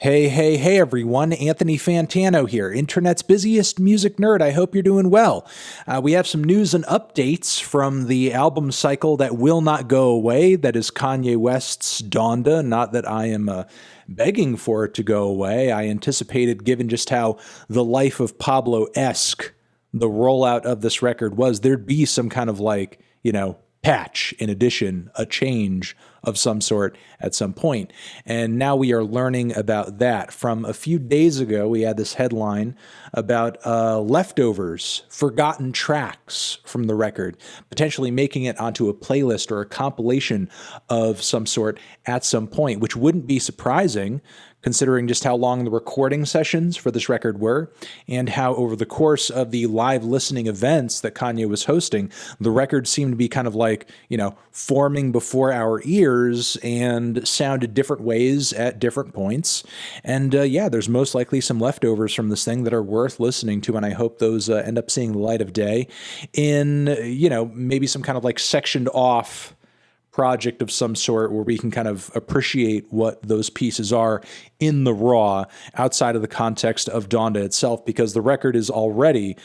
Hey, everyone. Anthony Fantano here, internet's busiest music nerd. I hope you're doing well. We have some news and updates from the album cycle that will not go away. That is Kanye West's Donda. Not that I am begging for it to go away. I anticipated, given just how the life of Pablo-esque the rollout of this record was, there'd be some kind of patch, in addition, a change of some sort at some point. And now we are learning about that. From a few days ago, we had this headline about leftovers, forgotten tracks from the record, potentially making it onto a playlist or a compilation of some sort at some point, which wouldn't be surprising considering just how long the recording sessions for this record were and how over the course of the live listening events that Kanye was hosting, the record seemed to be kind of forming before our ears and sounded different ways at different points. And there's most likely some leftovers from this thing that are worth listening to, and I hope those end up seeing the light of day in, maybe some kind of sectioned off project of some sort where we can kind of appreciate what those pieces are in the raw outside of the context of Donda itself, because the record is already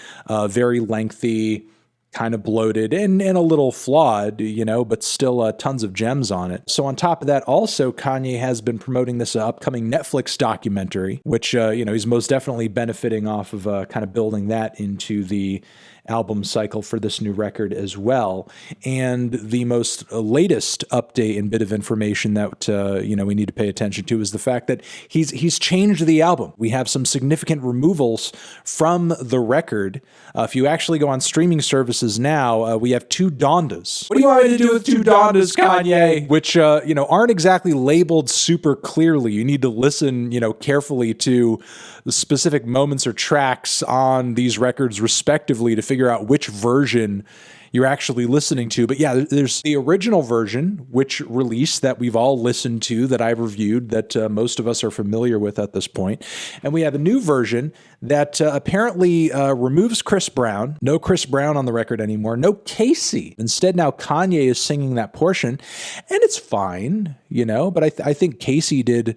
very lengthy, kind of bloated and a little flawed, but still tons of gems on it. So on top of that, also Kanye has been promoting this upcoming Netflix documentary, which, he's most definitely benefiting off of kind of building that into the album cycle for this new record as well. And the most latest update and bit of information that we need to pay attention to is the fact that he's changed the album. We have some significant removals from the record. If you actually go on streaming services now, we have two Dondas. What do you want me to do with two Dondas, Kanye? Which aren't exactly labeled super clearly. You need to listen carefully to the specific moments or tracks on these records respectively to figure out which version you're actually listening to. But yeah, there's the original version, which released that we've all listened to, that I've reviewed, that most of us are familiar with at this point. And we have a new version that apparently removes Chris Brown. No Chris Brown on the record anymore. No Casey. Instead, now Kanye is singing that portion. And it's fine, but I think Casey did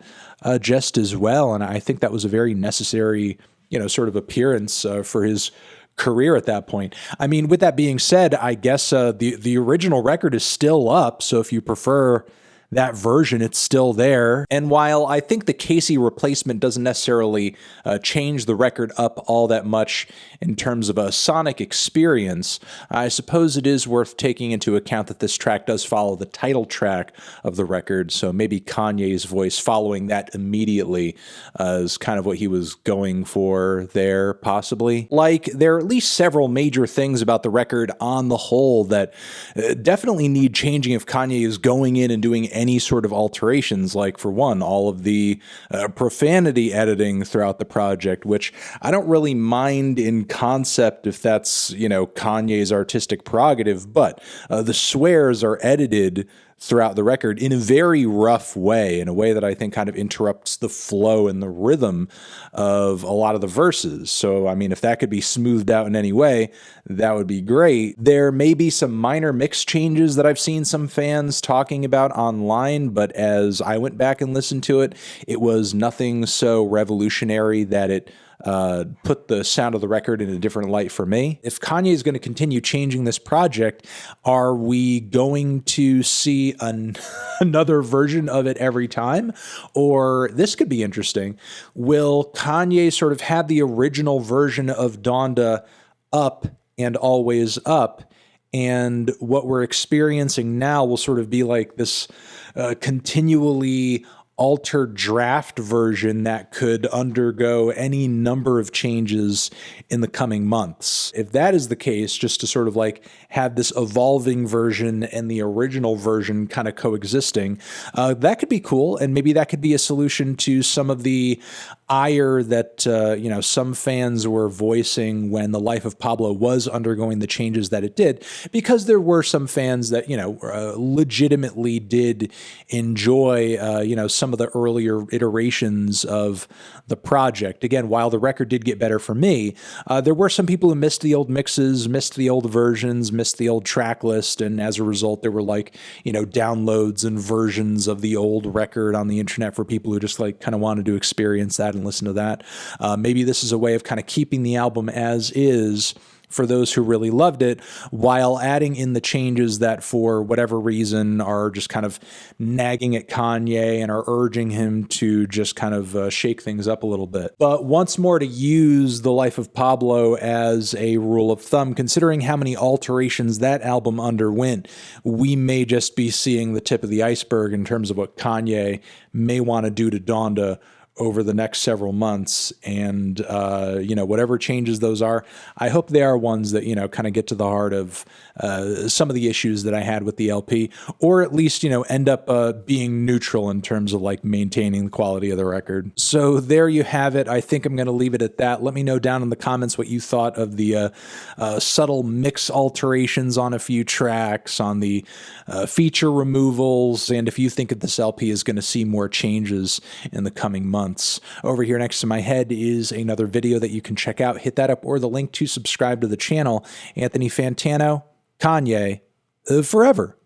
just as well. And I think that was a very necessary, sort of appearance for his career at that point. I mean, with that being said, I guess the original record is still up. So if you prefer that version, it's still there. And while I think the Casey replacement doesn't necessarily change the record up all that much in terms of a sonic experience, I suppose it is worth taking into account that this track does follow the title track of the record. So maybe Kanye's voice following that immediately is kind of what he was going for there, possibly. There are at least several major things about the record on the whole that definitely need changing if Kanye is going in and doing any sort of alterations, like, for one, all of the profanity editing throughout the project, which I don't really mind in concept if that's, Kanye's artistic prerogative, but the swears are edited throughout the record in a very rough way, in a way that I think kind of interrupts the flow and the rhythm of a lot of the verses. So, I mean, if that could be smoothed out in any way, that would be great. There may be some minor mix changes that I've seen some fans talking about online, but as I went back and listened to it, it was nothing so revolutionary that it put the sound of the record in a different light for me. If Kanye is going to continue changing this project, are we going to see another version of it every time? Or this could be interesting. Will Kanye sort of have the original version of Donda up and always up, and what we're experiencing now will sort of be like this continually altered draft version that could undergo any number of changes in the coming months? If that is the case, just to sort of have this evolving version and the original version kind of coexisting, that could be cool. And maybe that could be a solution to some of the ire that some fans were voicing when the Life of Pablo was undergoing the changes that it did, because there were some fans that legitimately did enjoy some of the earlier iterations of the project. Again, while the record did get better for me, there were some people who missed the old mixes, missed the old versions, missed the old track list, and as a result, there were downloads and versions of the old record on the internet for people who just kind of wanted to experience that and listen to that. Maybe this is a way of kind of keeping the album as is for those who really loved it, while adding in the changes that for whatever reason are just kind of nagging at Kanye and are urging him to just kind of shake things up a little bit. But once more, to use the Life of Pablo as a rule of thumb, considering how many alterations that album underwent, we may just be seeing the tip of the iceberg in terms of what Kanye may want to do to Donda over the next several months. And, whatever changes those are, I hope they are ones that, kind of get to the heart of some of the issues that I had with the LP, or at least, end up being neutral in terms of maintaining the quality of the record. So there you have it. I think I'm going to leave it at that. Let me know down in the comments what you thought of the subtle mix alterations on a few tracks, on the feature removals, and if you think that this LP is going to see more changes in the coming months. Over here next to my head is another video that you can check out. Hit that up, or the link to subscribe to the channel. Anthony Fantano, Kanye, forever.